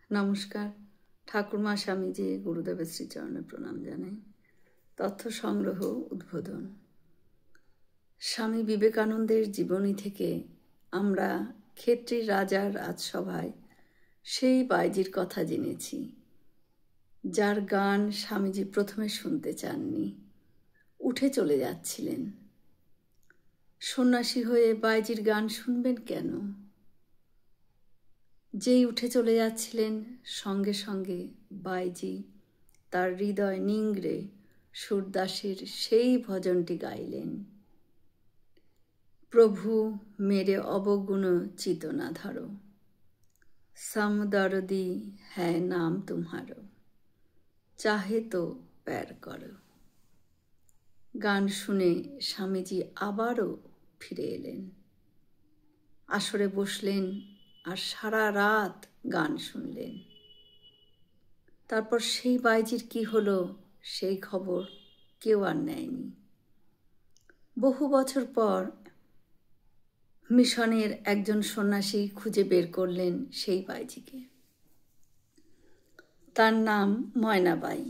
নমস্কার। ঠাকুরমা স্বামীজি গুরুদেবের শ্রীচরণে প্রণাম জানাই। তথ্য সংগ্রহ উদ্বোধন। স্বামী বিবেকানন্দের জীবনী থেকে আমরা ক্ষেত্রী রাজার রাজসভায় সেই বাইজির কথা জেনেছি, যার গান স্বামীজি প্রথমে শুনতে চাননি, উঠে চলে যাচ্ছিলেন। সন্ন্যাসী হয়ে বাইজির গান শুনবেন কেন? যেই উঠে চলে যাচ্ছিলেন, সঙ্গে সঙ্গে বাইজি তার হৃদয় নিংড়ে সুরদাসের সেই ভজনটি গাইলেন। প্রভু মেরে অবগুণ চিত না ধরো, সমদরদি হ্যায় নাম তুমহারো, চাহে তো প্যার করো। গান শুনে স্বামীজি আবারও ফিরে এলেন। আসরে বসলেন আর সারা রাত গান শুনলেন। তারপর সেই বাইজির কি হলো সেই খবর কেউ আর নেয়নি। বহু বছর পর মিশনের একজন সন্ন্যাসী খুঁজে বের করলেন সেই বাইজিকে। তার নাম ময়নাবাই,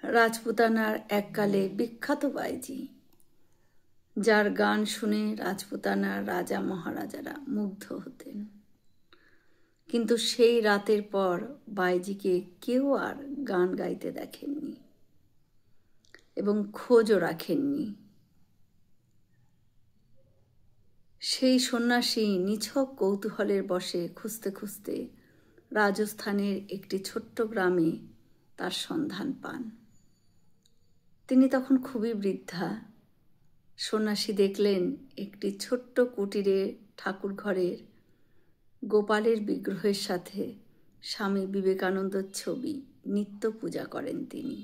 রাজপুতানার এককালে বিখ্যাত বাইজি, যার গান শুনে রাজপুতানার রাজা মহারাজারা মুগ্ধ হতেন। কিন্তু সেই রাতের পর বাইজিকে কেউ আর গান গাইতে দেখেননি এবং খোঁজও রাখেননি। সেই সন্ন্যাসী নিছক কৌতূহলের বশে খুঁজতে খুঁজতে রাজস্থানের একটি ছোট্ট গ্রামে তার সন্ধান পান। তিনি তখন খুবই বৃদ্ধা। সন্ন্যাসী দেখলেন একটি ছোট্ট কুটিরে ঠাকুর ঘরের গোপালের বিগ্রহের সাথে স্বামী বিবেকানন্দর ছবি নিত্য পূজা করেন তিনি,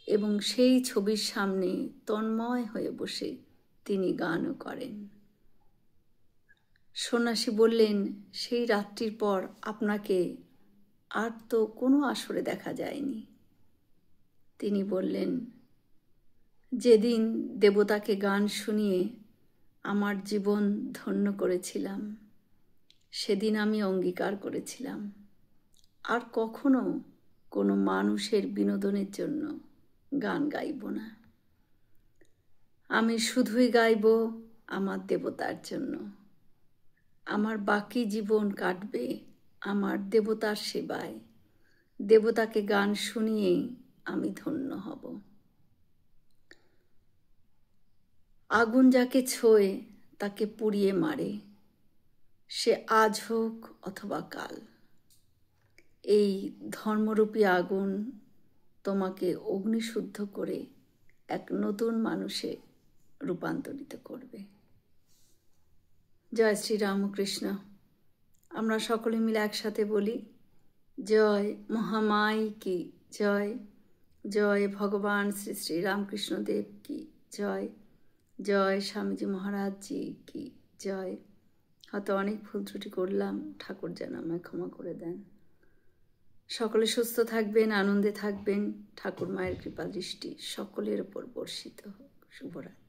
এবং সেই ছবির সামনে তন্ময় হয়ে বসে তিনি গানও করেন। সন্ন্যাসী বললেন, সেই রাত্রির পর আপনাকে আর তো কোনো আসরে দেখা যায়নি। তিনি বললেন, যেদিন দেবতাকে গান শুনিয়ে আমার জীবন ধন্য করেছিলাম, সেদিন আমি অঙ্গীকার করেছিলাম আর কখনো কোনো মানুষের বিনোদনের জন্য গান গাইব না। আমি শুধুই গাইব আমার দেবতার জন্য। আমার বাকি জীবন কাটবে আমার দেবতার সেবায়। দেবতাকে গান শুনিয়েই আমি ধন্য হব। আগুন যাকে ছোঁয় তাকে পুড়িয়ে মারে, সে আজ হোক অথবা কাল। এই ধর্মরূপী আগুন তোমাকে অগ্নিশুদ্ধ করে এক নতুন মানুষে রূপান্তরিত করবে। জয় শ্রী রামকৃষ্ণ। আমরা সকলে মিলে একসাথে বলি, জয় মহামাই কি জয়, জয় ভগবান শ্রী শ্রী রামকৃষ্ণদেব কি জয়, জয় স্বামীজি মহারাজজি কি জয়। হয়তো অনেক ভুল ত্রুটি করলাম, ঠাকুর যেন আমায় ক্ষমা করে দেন। সকলে সুস্থ থাকবেন, আনন্দে থাকবেন। ঠাকুর মায়ের কৃপা দৃষ্টি সকলের ওপর বর্ষিত হোক। শুভরাত্রি।